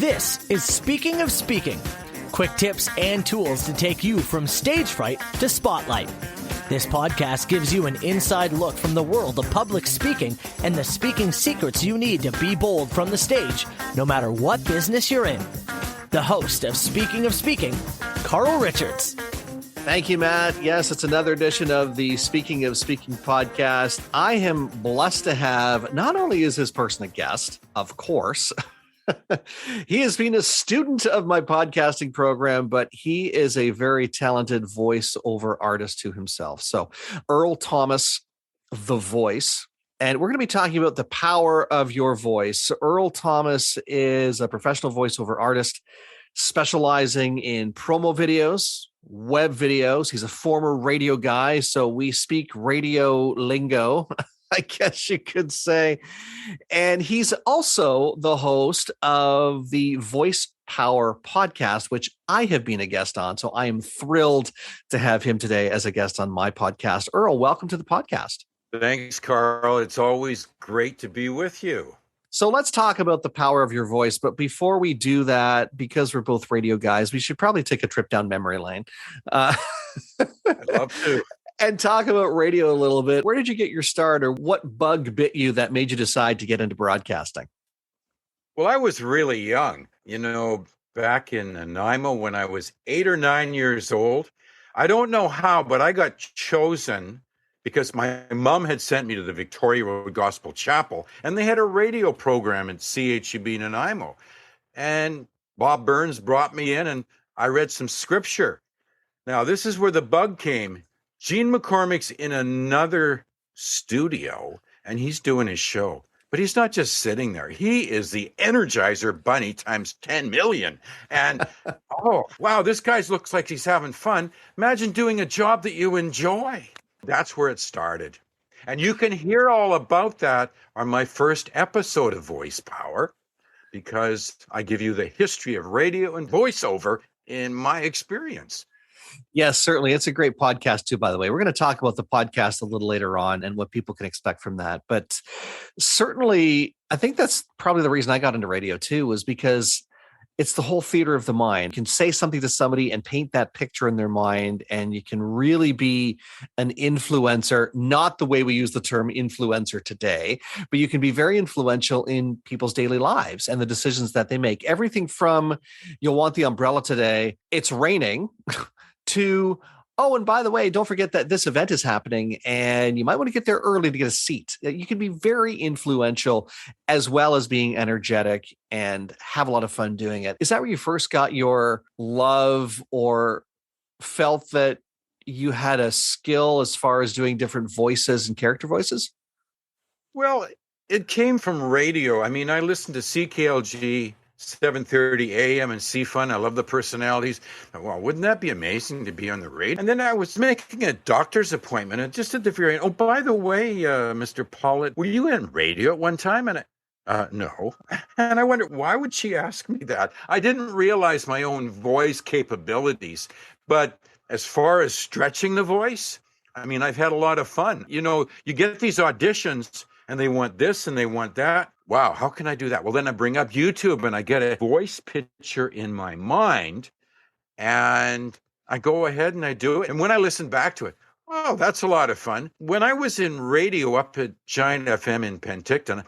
This is Speaking of Speaking. Quick tips and tools to take you from stage fright to spotlight. This podcast gives you an inside look from the world of public speaking and the speaking secrets you need to be bold from the stage, no matter what business you're in. The host of Speaking, Carl Richards. Thank you, Matt. Yes, it's another edition of the Speaking of Speaking podcast. I am blessed to have, not only is this person a guest, of course, he has been a student of my podcasting program, but he is a very talented voiceover artist to himself. So Earl Thomas, the voice, and we're going to be talking about the power of your voice. Earl Thomas is a professional voiceover artist specializing in promo videos, web videos. He's a former radio guy, so we speak radio lingo, I guess you could say. And he's also the host of the Voice Power podcast, which I have been a guest on. So I am thrilled to have him today as a guest on my podcast. Earl, welcome to the podcast. Thanks, Carl. It's always great to be with you. So let's talk about the power of your voice. But before we do that, because we're both radio guys, we should probably take a trip down memory lane. I'd love to. And talk about radio a little bit. Where did you get your start, or what bug bit you that made you decide to get into broadcasting? Well, I was really young, back in Nanaimo when I was 8 or 9 years old. I don't know how, but I got chosen because my mom had sent me to the Victoria Road Gospel Chapel, and they had a radio program at CHUB Nanaimo. And Bob Burns brought me in, and I read some scripture. Now, this is where the bug came. Gene McCormick's in another studio, and he's doing his show. But he's not just sitting there. He is the Energizer Bunny times 10 million. And, oh, wow, this guy looks like he's having fun. Imagine doing a job that you enjoy. That's where it started. And you can hear all about that on my first episode of Voice Power, because I give you the history of radio and voiceover in my experience. Yes, certainly. It's a great podcast too, by the way. We're going to talk about the podcast a little later on and what people can expect from that. But certainly, I think that's probably the reason I got into radio too, was because it's the whole theater of the mind. You can say something to somebody and paint that picture in their mind, and you can really be an influencer, not the way we use the term influencer today, but you can be very influential in people's daily lives and the decisions that they make. Everything from, you'll want the umbrella today, it's raining, to, oh, and by the way, don't forget that this event is happening and you might want to get there early to get a seat. You can be very influential as well as being energetic and have a lot of fun doing it. Is that where you first got your love, or felt that you had a skill as far as doing different voices and character voices? Well, it came from radio. I mean, I listened to CKLG 7:30 a.m. and C-Fun. I love the personalities. Well, wouldn't that be amazing to be on the radio? And then I was making a doctor's appointment, and just at the very end, oh, by the way, Mr. Pollitt, were you in radio at one time? And no. And I wondered, why would she ask me that? I didn't realize my own voice capabilities. But as far as stretching the voice, I mean, I've had a lot of fun. You get these auditions, and they want this and they want that. Wow, how can I do that? Well, then I bring up YouTube and I get a voice picture in my mind, and I go ahead and I do it. And when I listen back to it, oh, that's a lot of fun. When I was in radio up at Giant FM in Penticton, I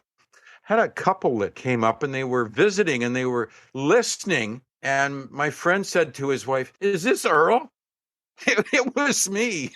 had a couple that came up and they were visiting and they were listening. And my friend said to his wife, "Is this Earl?" It was me.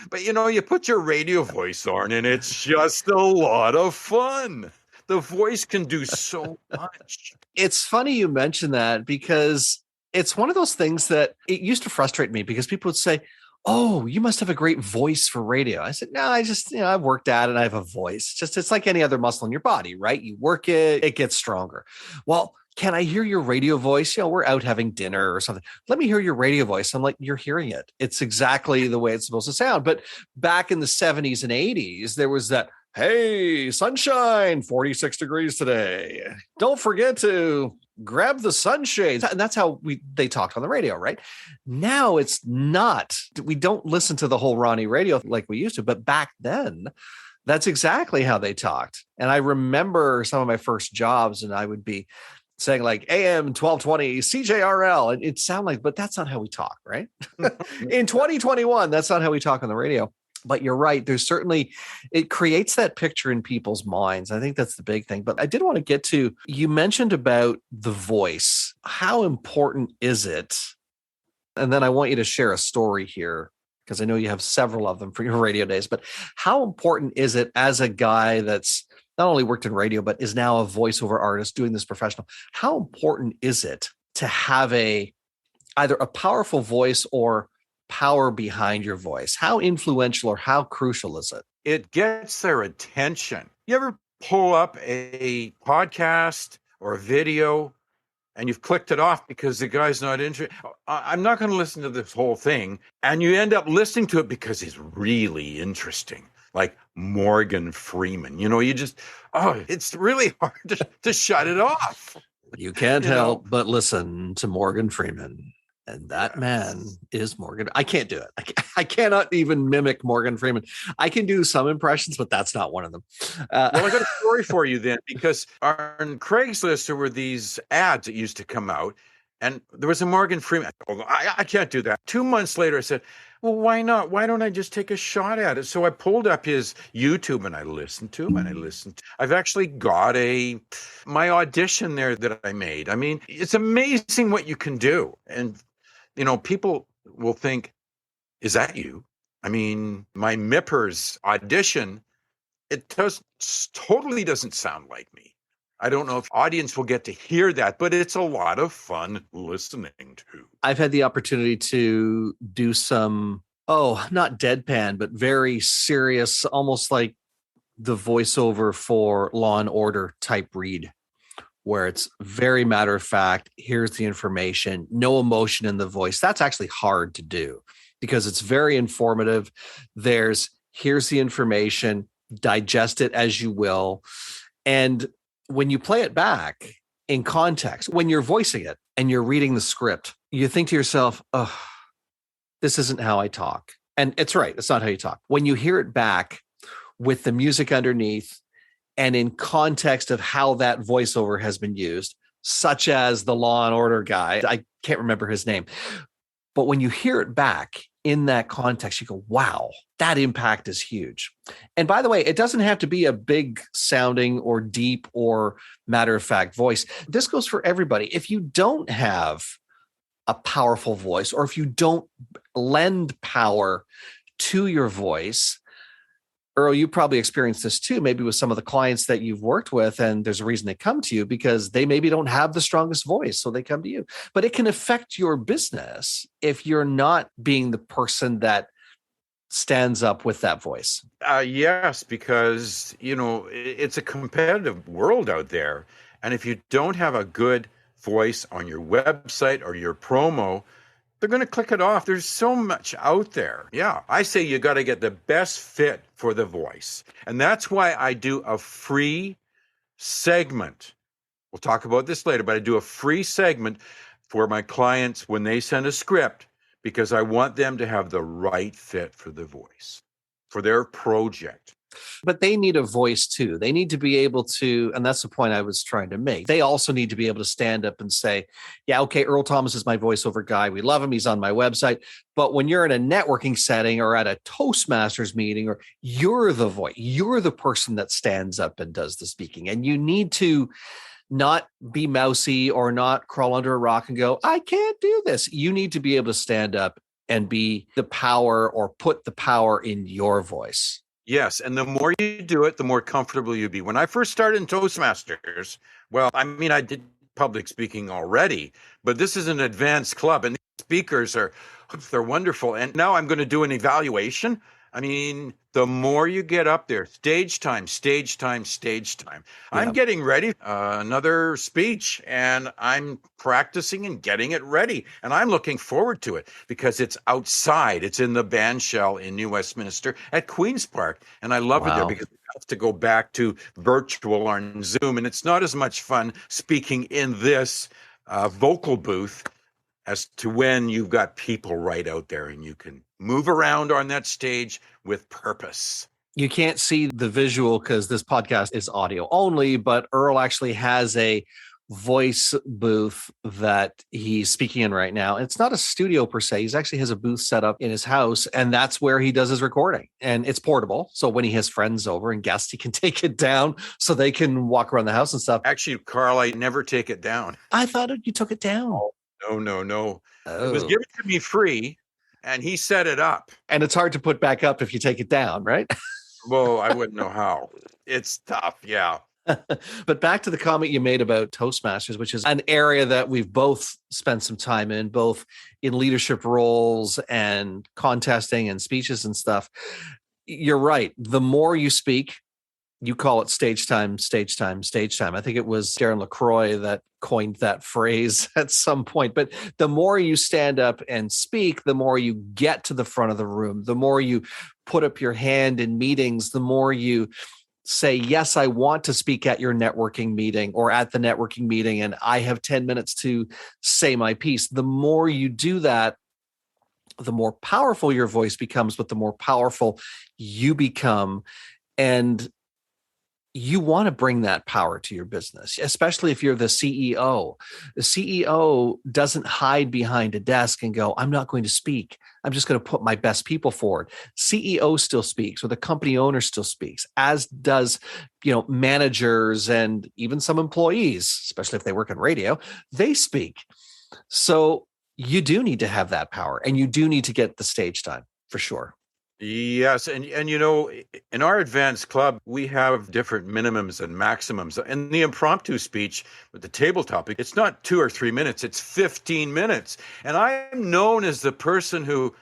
But, you put your radio voice on and it's just a lot of fun. The voice can do so much. It's funny you mention that, because it's one of those things that it used to frustrate me, because people would say, "Oh, you must have a great voice for radio." I said, "No, I just, I've worked at it and I have a voice. It's like any other muscle in your body, right? You work it, it gets stronger." Well, can I hear your radio voice? We're out having dinner or something. Let me hear your radio voice. I'm like, you're hearing it. It's exactly the way it's supposed to sound. But back in the 70s and 80s, there was that, "Hey, sunshine, 46 degrees today. Don't forget to grab the sunshades." And that's how they talked on the radio, right? Now it's not. We don't listen to the whole Ronnie radio like we used to. But back then, that's exactly how they talked. And I remember some of my first jobs, and I would be saying like AM 1220 CJRL. It sounds like, but that's not how we talk, right? In 2021, that's not how we talk on the radio. But you're right. There's certainly, it creates that picture in people's minds. I think that's the big thing. But I did want to get to, you mentioned about the voice. How important is it? And then I want you to share a story here, because I know you have several of them for your radio days. But how important is it as a guy that's not only worked in radio, but is now a voiceover artist doing this professional? How important is it to have either a powerful voice or power behind your voice? How influential or how crucial is it? It gets their attention. You ever pull up a podcast or a video and you've clicked it off because the guy's not interested? I'm not going to listen to this whole thing. And you end up listening to it because it's really interesting. Like Morgan Freeman, it's really hard to shut it off. You can't help but listen to Morgan Freeman. And that man is Morgan. I can't do it. I cannot even mimic Morgan Freeman. I can do some impressions, but that's not one of them. Well, I got a story for you then, because on Craigslist, there were these ads that used to come out, and there was a Morgan Freeman. I can't do that. 2 months later, I said, well, why not? Why don't I just take a shot at it? So I pulled up his YouTube and I listened to him I've actually got my audition there that I made. I mean, it's amazing what you can do. And people will think, is that you? I mean, my Mippers audition, it totally doesn't sound like me. I don't know if audience will get to hear that, but it's a lot of fun listening to. I've had the opportunity to do some, not deadpan, but very serious, almost like the voiceover for Law and Order type read, where it's very matter of fact, here's the information, no emotion in the voice. That's actually hard to do because it's very informative. Here's the information, digest it as you will. And when you play it back in context, when you're voicing it and you're reading the script, you think to yourself, oh, this isn't how I talk. And it's right. It's not how you talk. When you hear it back with the music underneath, and in context of how that voiceover has been used, such as the Law and Order guy, I can't remember his name, but when you hear it back in that context, you go, wow, that impact is huge. And by the way, it doesn't have to be a big sounding or deep or matter of fact voice. This goes for everybody. If you don't have a powerful voice, or if you don't lend power to your voice, Earl, you probably experienced this too, maybe with some of the clients that you've worked with, and there's a reason they come to you because they maybe don't have the strongest voice, so they come to you. But it can affect your business if you're not being the person that stands up with that voice. Yes, because, it's a competitive world out there. And if you don't have a good voice on your website or your promo, they're going to click it off. There's so much out there. Yeah, I say you got to get the best fit for the voice. And that's why I do a free segment. We'll talk about this later, but I do a free segment for my clients when they send a script, because I want them to have the right fit for the voice, for their project. But they need a voice too. They need to be able to, and that's the point I was trying to make. They also need to be able to stand up and say, yeah, okay, Earl Thomas is my voiceover guy. We love him. He's on my website. But when you're in a networking setting or at a Toastmasters meeting, or you're the voice, you're the person that stands up and does the speaking. And you need to not be mousy or not crawl under a rock and go, I can't do this. You need to be able to stand up and be the power, or put the power in your voice. Yes, and the more you do it, the more comfortable you'll be. When I first started in Toastmasters, I did public speaking already, but this is an advanced club, and the speakers they're wonderful. And now I'm going to do an evaluation. I mean, the more you get up there, stage time. Yeah. I'm getting ready another speech, and I'm practicing and getting it ready. And I'm looking forward to it because it's outside. It's in the band shell in New Westminster at Queen's Park. And I love it there because we have to go back to virtual on Zoom. And it's not as much fun speaking in this vocal booth as to when you've got people right out there and you can move around on that stage with purpose. You can't see the visual because this podcast is audio only, but Earl actually has a voice booth that he's speaking in right now. It's not a studio per se. He actually has a booth set up in his house, and that's where he does his recording. And it's portable. So when he has friends over and guests, he can take it down so they can walk around the house and stuff. Actually, Carl, I never take it down. I thought you took it down. No. Oh. It was given to me free, and he set it up. And it's hard to put back up if you take it down, right? Well, I wouldn't know how. It's tough, yeah. But back to the comment you made about Toastmasters, which is an area that we've both spent some time in, both in leadership roles and contesting and speeches and stuff. You're right. The more you speak, you call it stage time. I think it was Darren LaCroix that coined that phrase at some point. But the more you stand up and speak, the more you get to the front of the room, the more you put up your hand in meetings, the more you say, yes, I want to speak at your networking meeting or at the networking meeting, and I have 10 minutes to say my piece. The more you do that, the more powerful your voice becomes, but the more powerful you become. And you want to bring that power to your business, especially if you're the CEO. The CEO doesn't hide behind a desk and go, I'm not going to speak. I'm just going to put my best people forward. CEO still speaks, or the company owner still speaks, as does, managers and even some employees, especially if they work in radio, they speak. So you do need to have that power, and you do need to get the stage time for sure. Yes. And in our advanced club, we have different minimums and maximums. And the impromptu speech with the table topic, it's not 2 or 3 minutes, it's 15 minutes. And I'm known as the person who,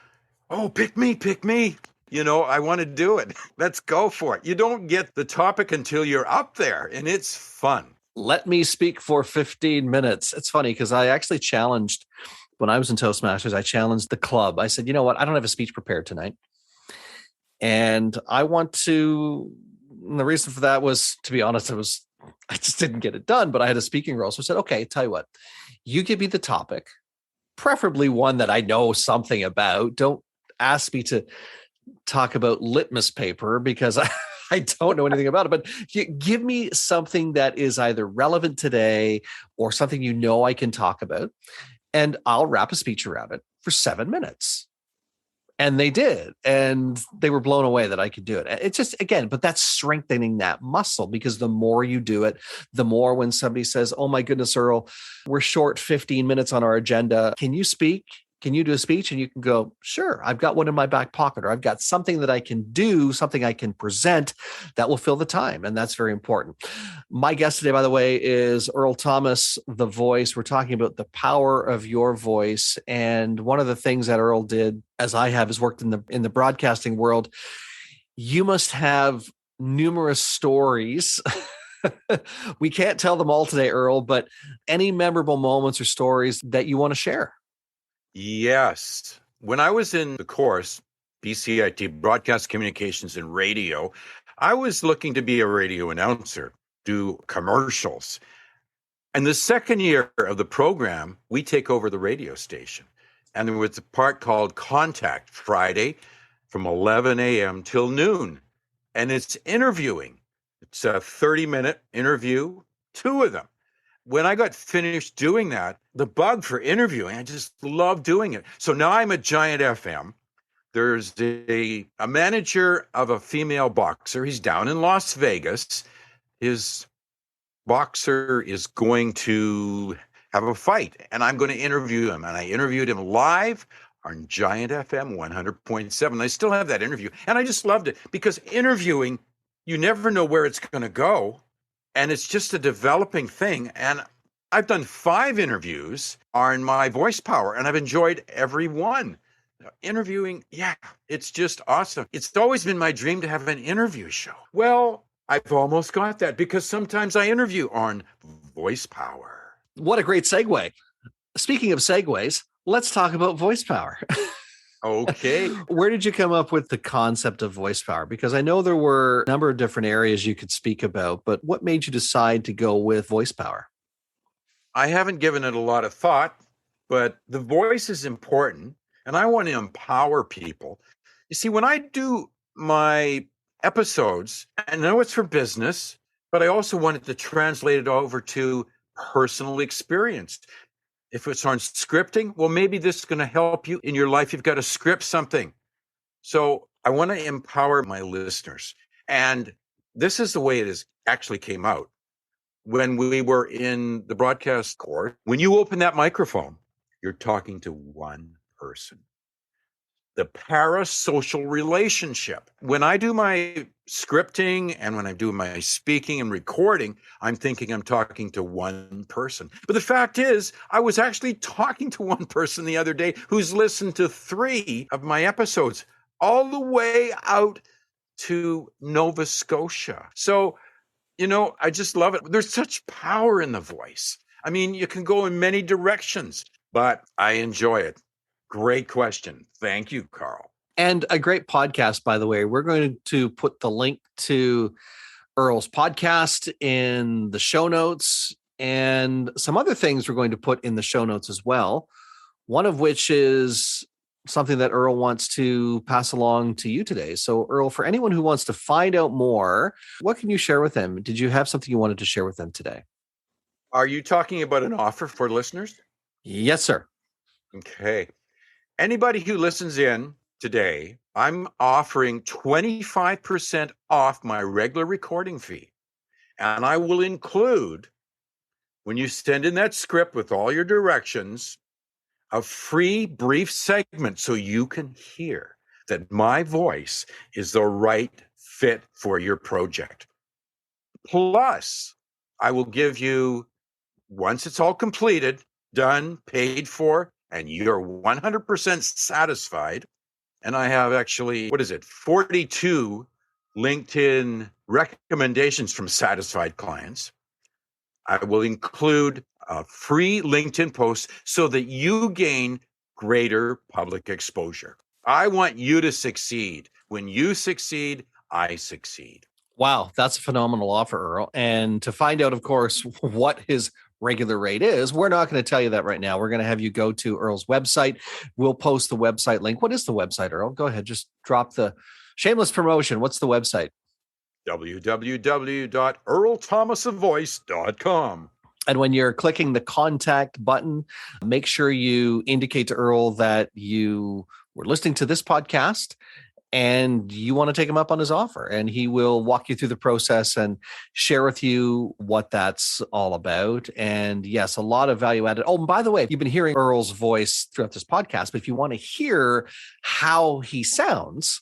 pick me. I want to do it. Let's go for it. You don't get the topic until you're up there, and it's fun. Let me speak for 15 minutes. It's funny because I actually challenged, when I was in Toastmasters, I challenged the club. I said, you know what? I don't have a speech prepared tonight. And I want to, and the reason for that was, to be honest, I just didn't get it done, but I had a speaking role. So I said, okay, tell you what, you give me the topic, preferably one that I know something about. Don't ask me to talk about litmus paper because I don't know anything about it, but give me something that is either relevant today or something I can talk about, and I'll wrap a speech around it for 7 minutes. And they did. And they were blown away that I could do it. It's just, again, but that's strengthening that muscle, because the more you do it, the more when somebody says, oh my goodness, Earl, we're short 15 minutes on our agenda. Can you speak? Can you do a speech? And you can go, sure, I've got one in my back pocket, or I've got something that I can do, something I can present that will fill the time. And that's very important. My guest today, by the way, is Earl Thomas, the voice. We're talking about the power of your voice. And one of the things that Earl did, as I have, is worked in the broadcasting world. You must have numerous stories. We can't tell them all today, Earl, but any memorable moments or stories that you want to share? Yes. When I was in the course, BCIT, Broadcast Communications and Radio, I was looking to be a radio announcer, do commercials. And the second year of the program, we take over the radio station. And there was a part called Contact, Friday from 11 a.m. till noon. And it's interviewing. It's a 30-minute interview, 2 of them. When I got finished doing that, the bug for interviewing, I just love doing it. So now I'm at Giant FM. There's a manager of a female boxer. He's down in Las Vegas. His boxer is going to have a fight, and I'm going to interview him. And I interviewed him live on Giant FM 100.7. I still have that interview, and I just loved it, because interviewing, you never know where it's going to go. And it's just a developing thing. And I've done 5 interviews on my voice power, and I've enjoyed every one. Interviewing, it's just awesome. It's always been my dream to have an interview show. Well, I've almost got that, because sometimes I interview on voice power. What a great segue. Speaking of segues, let's talk about voice power. Okay. Where did you come up with the concept of voice power? Because I know there were a number of different areas you could speak about, but what made you decide to go with voice power? I haven't given it a lot of thought, but the voice is important, and I want to empower people. You see, when I do my episodes, I know it's for business, but I also wanted to translate it over to personal experience. If it's on scripting, well, maybe this is going to help you in your life. You've got to script something. So I want to empower my listeners. And this is the way it actually came out. When we were in the broadcast course, when you open that microphone, you're talking to one person. The parasocial relationship. When I do my scripting and when I do my speaking and recording, I'm thinking I'm talking to one person. But the fact is, I was actually talking to one person the other day who's listened to 3 of my episodes all the way out to Nova Scotia. So, I just love it. There's such power in the voice. I mean, you can go in many directions, but I enjoy it. Great question. Thank you, Carl. And a great podcast, by the way. We're going to put the link to Earl's podcast in the show notes and some other things we're going to put in the show notes as well. One of which is something that Earl wants to pass along to you today. So, Earl, for anyone who wants to find out more, what can you share with them? Did you have something you wanted to share with them today? Are you talking about an offer for listeners? Yes, sir. Okay. Anybody who listens in today, I'm offering 25% off my regular recording fee. And I will include, when you send in that script with all your directions, a free brief segment so you can hear that my voice is the right fit for your project. Plus, I will give you, once it's all completed, done, paid for, and you're 100% satisfied, and I have actually, 42 LinkedIn recommendations from satisfied clients. I will include a free LinkedIn post so that you gain greater public exposure. I want you to succeed. When you succeed, I succeed. Wow, that's a phenomenal offer, Earl. And to find out, of course, what his regular rate is, we're not going to tell you that right now. We're going to have you go to Earl's website. We'll post the website link. What is the website, Earl? Go ahead. Just drop the shameless promotion. What's the website? www.earlthomasavoice.com. And when you're clicking the contact button, make sure you indicate to Earl that you were listening to this podcast and you want to take him up on his offer. And he will walk you through the process and share with you what that's all about. And yes, a lot of value added. Oh, and by the way, you've been hearing Earl's voice throughout this podcast, but if you want to hear how he sounds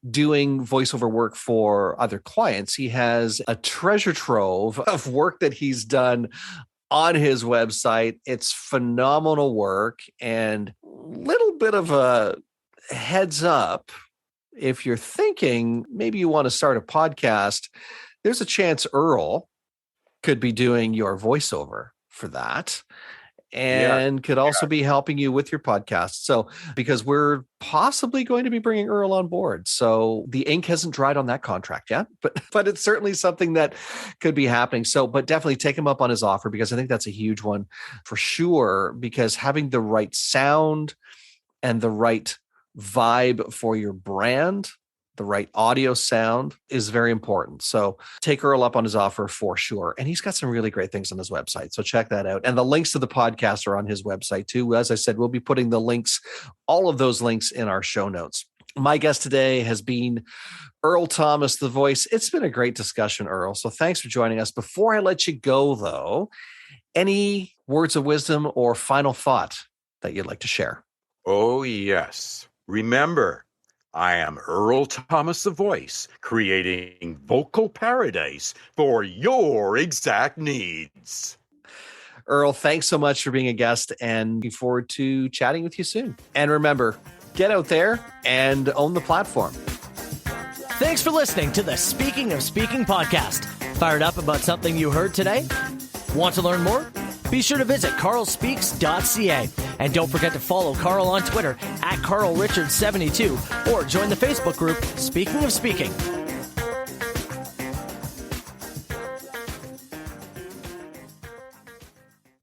doing voiceover work for other clients, he has a treasure trove of work that he's done on his website. It's phenomenal work, and little bit of a heads up. If you're thinking maybe you want to start a podcast, there's a chance Earl could be doing your voiceover for that. And could also be helping you with your podcast. So, because we're possibly going to be bringing Earl on board. So the ink hasn't dried on that contract yet, but it's certainly something that could be happening. So, but definitely take him up on his offer, because I think that's a huge one for sure, because having the right sound and the right vibe for your brand, the right audio sound, is very important. So take Earl up on his offer for sure. And he's got some really great things on his website. So check that out. And the links to the podcast are on his website too. As I said, we'll be putting the links, all of those links, in our show notes. My guest today has been Earl Thomas, the voice. It's been a great discussion, Earl. So thanks for joining us. Before I let you go, though, any words of wisdom or final thought that you'd like to share? Oh, yes. Remember, I am Earl Thomas, the voice, creating vocal paradise for your exact needs. Earl, thanks so much for being a guest, and looking forward to chatting with you soon. And remember, get out there and own the platform. Thanks for listening to the Speaking of Speaking podcast. Fired up about something you heard today? Want to learn more? Be sure to visit carlspeaks.ca. And don't forget to follow Carl on Twitter @CarlRichard72 or join the Facebook group Speaking of Speaking.